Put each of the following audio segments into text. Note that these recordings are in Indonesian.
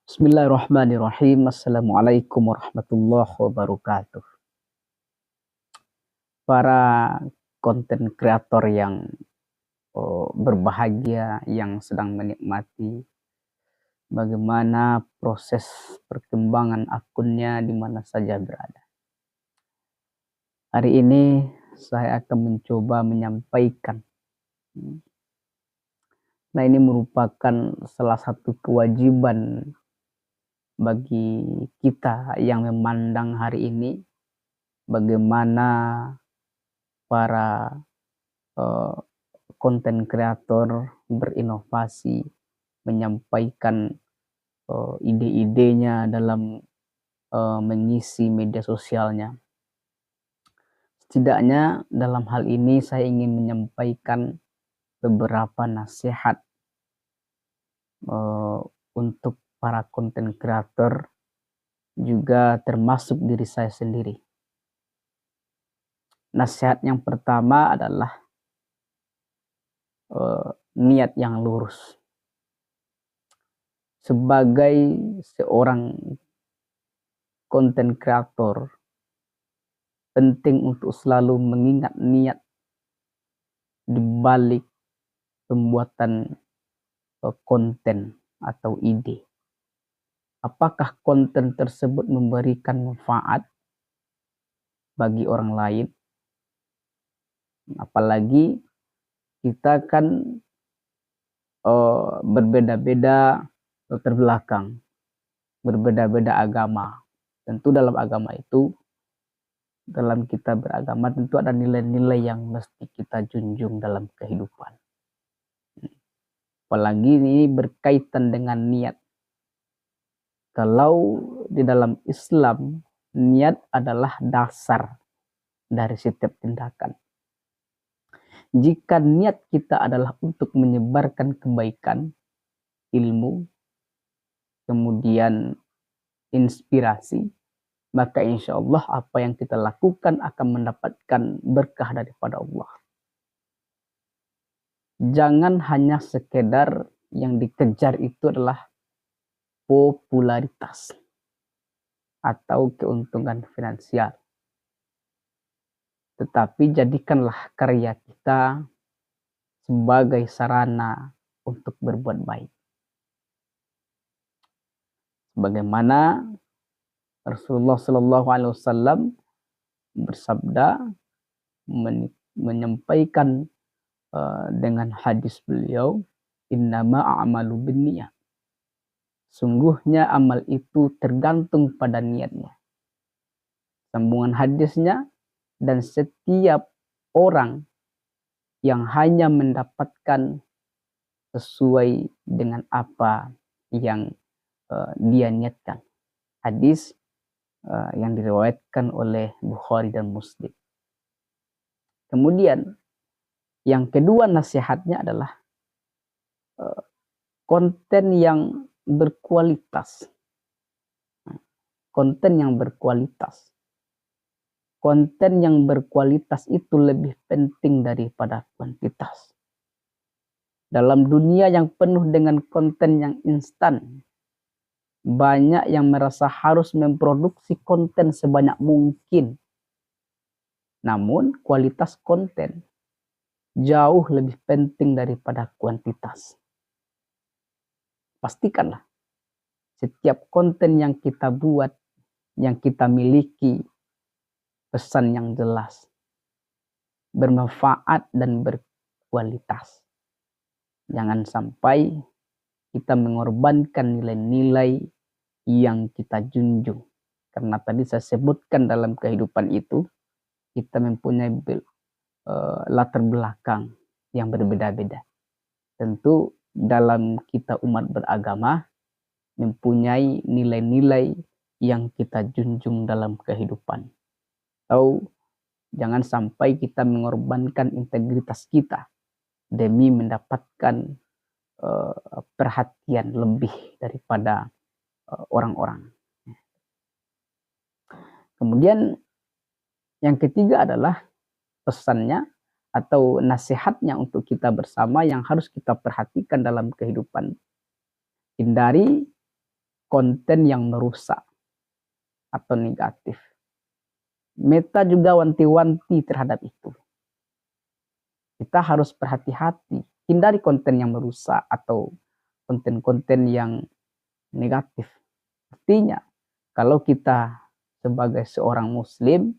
Bismillahirrahmanirrahim. Assalamualaikum warahmatullahi wabarakatuh. Para konten kreator yang berbahagia, yang sedang menikmati bagaimana proses perkembangan akunnya di mana saja berada. Hari ini saya akan mencoba menyampaikan. Nah, ini merupakan salah satu kewajiban bagi kita yang memandang hari ini bagaimana para konten kreator berinovasi, menyampaikan ide-idenya dalam mengisi media sosialnya. Setidaknya dalam hal ini saya ingin menyampaikan beberapa nasihat untuk para konten kreator, juga termasuk diri saya sendiri. Nasihat yang pertama adalah niat yang lurus. Sebagai seorang konten kreator, penting untuk selalu mengingat niat di balik pembuatan konten atau ide. Apakah konten tersebut memberikan manfaat bagi orang lain? Apalagi kita kan berbeda-beda latar belakang, berbeda-beda agama. Tentu dalam agama itu, dalam kita beragama tentu ada nilai-nilai yang mesti kita junjung dalam kehidupan. Apalagi ini berkaitan dengan niat. Kalau di dalam Islam, niat adalah dasar dari setiap tindakan. Jika niat kita adalah untuk menyebarkan kebaikan, ilmu, kemudian inspirasi, maka insya Allah apa yang kita lakukan akan mendapatkan berkah daripada Allah. Jangan hanya sekedar yang dikejar itu adalah popularitas atau keuntungan finansial. Tetapi jadikanlah karya kita sebagai sarana untuk berbuat baik. Bagaimana Rasulullah SAW bersabda, menyampaikan dengan hadis beliau, innama a'malu binniyat. Sungguhnya amal itu tergantung pada niatnya. Sambungan hadisnya, dan setiap orang yang hanya mendapatkan sesuai dengan apa yang dia niatkan. Hadis yang diriwayatkan oleh Bukhari dan Muslim. Kemudian yang kedua nasihatnya adalah konten yang berkualitas. Konten yang berkualitas. Konten yang berkualitas itu lebih penting daripada kuantitas. Dalam dunia yang penuh dengan konten yang instan, banyak yang merasa harus memproduksi konten sebanyak mungkin. Namun kualitas konten jauh lebih penting daripada kuantitas. Pastikanlah setiap konten yang kita buat, yang kita miliki, pesan yang jelas, bermanfaat dan berkualitas. Jangan sampai kita mengorbankan nilai-nilai yang kita junjung. Karena tadi saya sebutkan dalam kehidupan itu, kita mempunyai latar belakang yang berbeda-beda. Tentu dalam kita umat beragama mempunyai nilai-nilai yang kita junjung dalam kehidupan. Atau jangan sampai kita mengorbankan integritas kita demi mendapatkan perhatian lebih daripada orang-orang. Kemudian yang ketiga adalah pesannya atau nasihatnya untuk kita bersama yang harus kita perhatikan dalam kehidupan. Hindari konten yang merusak atau negatif. Meta juga wanti-wanti terhadap itu. Kita harus berhati-hati, hindari konten yang merusak atau konten-konten yang negatif. Artinya, kalau kita sebagai seorang muslim,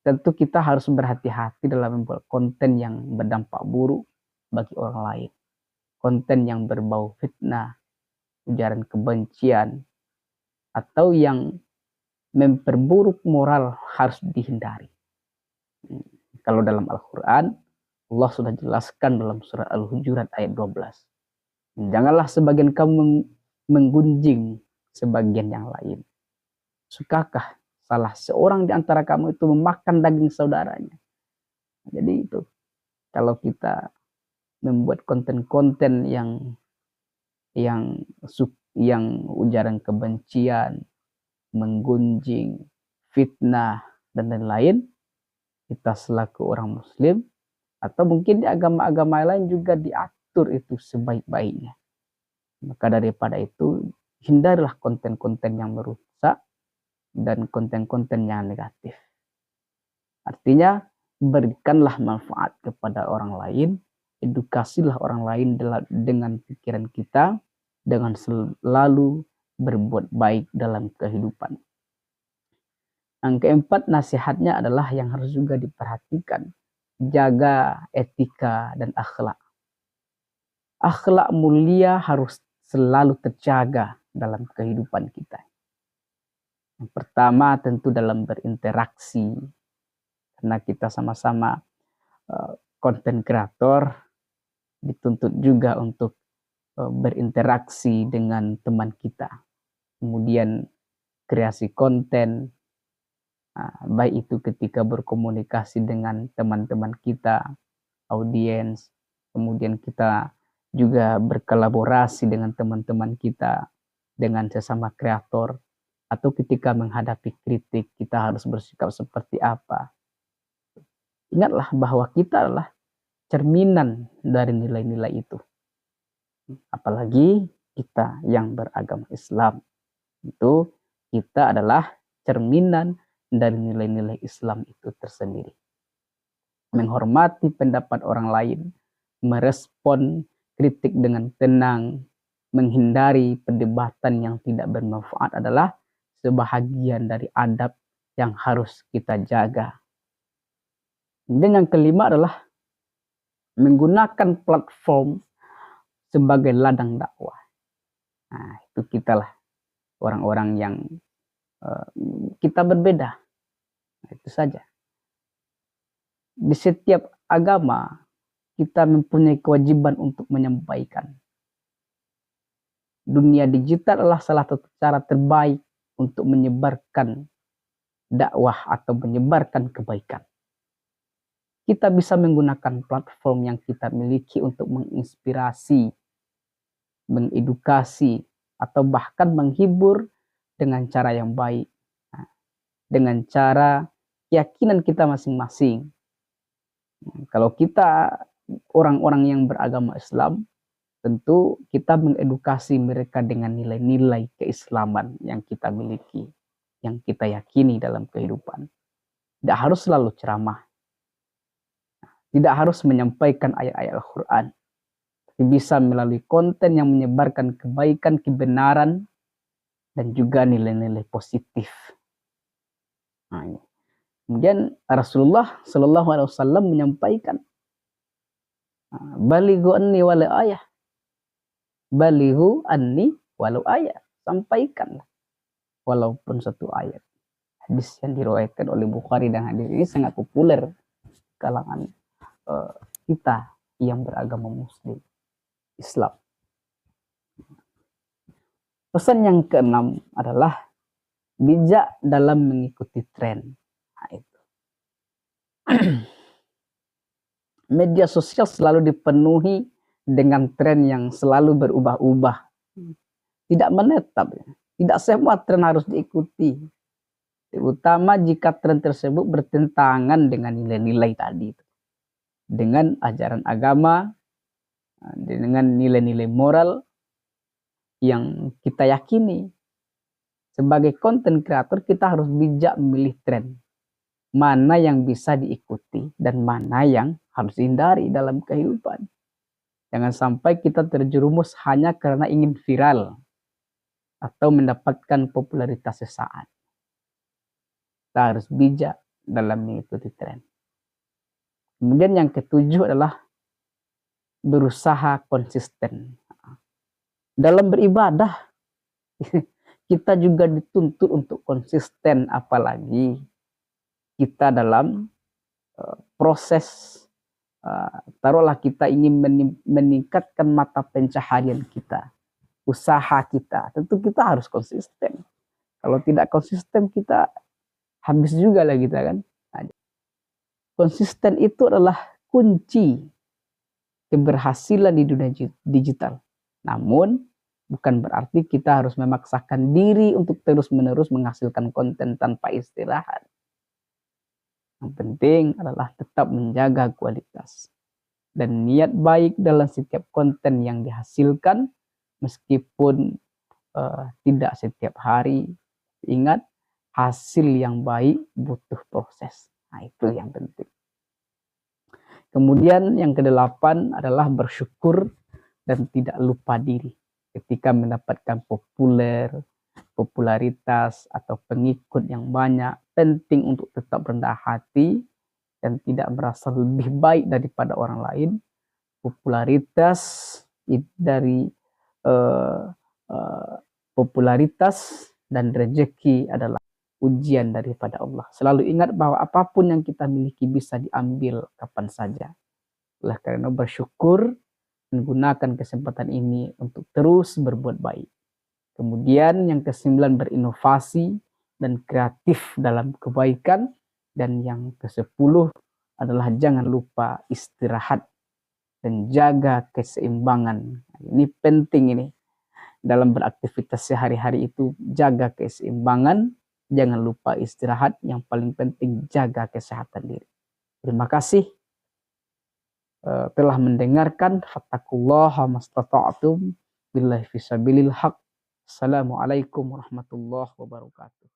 tentu kita harus berhati-hati dalam membuat konten yang berdampak buruk bagi orang lain. Konten yang berbau fitnah, ujaran kebencian, atau yang memperburuk moral harus dihindari. Kalau dalam Al-Quran, Allah sudah jelaskan dalam surat Al-Hujurat ayat 12. Janganlah sebagian kamu menggunjing sebagian yang lain. Sukakah salah seorang di antara kamu itu memakan daging saudaranya? Jadi itu, kalau kita membuat konten-konten yang ujaran kebencian, menggunjing, fitnah, dan lain-lain, kita selaku orang muslim, atau mungkin di agama-agama lain juga diatur itu sebaik-baiknya. Maka daripada itu, hindarilah konten-konten yang merusak dan konten-konten yang negatif. Artinya, berikanlah manfaat kepada orang lain, edukasilah orang lain dengan pikiran kita, dengan selalu berbuat baik dalam kehidupan. Yang keempat, nasihatnya adalah yang harus juga diperhatikan. Jaga etika dan akhlak. Akhlak mulia harus selalu terjaga dalam kehidupan kita. Yang pertama tentu dalam berinteraksi. Karena kita sama-sama konten kreator, dituntut juga untuk berinteraksi dengan teman kita. Kemudian kreasi konten, baik itu ketika berkomunikasi dengan teman-teman kita, audiens, kemudian kita juga berkolaborasi dengan teman-teman kita, dengan sesama kreator, atau ketika menghadapi kritik, kita harus bersikap seperti apa. Ingatlah bahwa kita adalah cerminan dari nilai-nilai itu. Apalagi kita yang beragama Islam, itu kita adalah cerminan dari nilai-nilai Islam itu tersendiri. Menghormati pendapat orang lain, merespon kritik dengan tenang, menghindari perdebatan yang tidak bermanfaat adalah sebahagian dari adab yang harus kita jaga. Dan yang kelima adalah menggunakan platform sebagai ladang dakwah. Nah, itu kita lah orang-orang yang kita berbeda. Nah, itu saja. Di setiap agama kita mempunyai kewajiban untuk menyampaikan. Dunia digital adalah salah satu cara terbaik untuk menyebarkan dakwah atau menyebarkan kebaikan. Kita bisa menggunakan platform yang kita miliki untuk menginspirasi, mengedukasi, atau bahkan menghibur dengan cara yang baik. Nah, dengan cara keyakinan kita masing-masing. Kalau kita orang-orang yang beragama Islam, tentu kita mengedukasi mereka dengan nilai-nilai keislaman yang kita miliki, yang kita yakini dalam kehidupan. Tidak harus selalu ceramah. Tidak harus menyampaikan ayat-ayat Al-Quran. Tapi bisa melalui konten yang menyebarkan kebaikan, kebenaran, dan juga nilai-nilai positif. Nah, ini. Kemudian Rasulullah Shallallahu Alaihi Wasallam menyampaikan, balighu anni walau ayah, balighu anni walau ayah, sampaikanlah walaupun satu ayat. Hadis yang diriwayatkan oleh Bukhari, dan hadis ini sangat populer kalangan kita yang beragama Muslim Islam. Pesan yang keenam adalah bijak dalam mengikuti tren. Nah, itu. Media sosial selalu dipenuhi dengan tren yang selalu berubah-ubah, tidak menetap. Tidak semua tren harus diikuti, terutama jika tren tersebut bertentangan dengan nilai-nilai tadi, dengan ajaran agama, dengan nilai-nilai moral yang kita yakini. Sebagai konten kreator kita harus bijak memilih tren. Mana yang bisa diikuti dan mana yang harus dihindari dalam kehidupan. Jangan sampai kita terjerumus hanya karena ingin viral atau mendapatkan popularitas sesaat. Kita harus bijak dalam mengikuti tren. Kemudian yang ketujuh adalah berusaha konsisten. Dalam beribadah, kita juga dituntut untuk konsisten, apalagi kita dalam proses, taruhlah kita ingin meningkatkan mata pencaharian kita, usaha kita, tentu kita harus konsisten. Kalau tidak konsisten kita habis juga lah kita kan. Konsisten itu adalah kunci keberhasilan di dunia digital. Namun bukan berarti kita harus memaksakan diri untuk terus-menerus menghasilkan konten tanpa istirahat. Yang penting adalah tetap menjaga kualitas dan niat baik dalam setiap konten yang dihasilkan, meskipun tidak setiap hari. Ingat, hasil yang baik butuh proses. Nah, itu yang penting. Kemudian yang kedelapan adalah bersyukur dan tidak lupa diri. Ketika mendapatkan popularitas atau pengikut yang banyak, penting untuk tetap rendah hati dan tidak merasa lebih baik daripada orang lain. Popularitas popularitas dan rezeki adalah ujian daripada Allah. Selalu ingat bahwa apapun yang kita miliki bisa diambil kapan saja. Oleh karena bersyukur, menggunakan kesempatan ini untuk terus berbuat baik. Kemudian yang ke-9, berinovasi dan kreatif dalam kebaikan. Dan yang ke-10 adalah jangan lupa istirahat dan jaga keseimbangan. Ini penting ini. Dalam beraktivitas sehari-hari itu jaga keseimbangan, jangan lupa istirahat, yang paling penting jaga kesehatan diri. Terima kasih telah mendengarkan. Fattaqullaha mastata'tum billahi fisabilil haq. Assalamualaikum warahmatullahi wabarakatuh.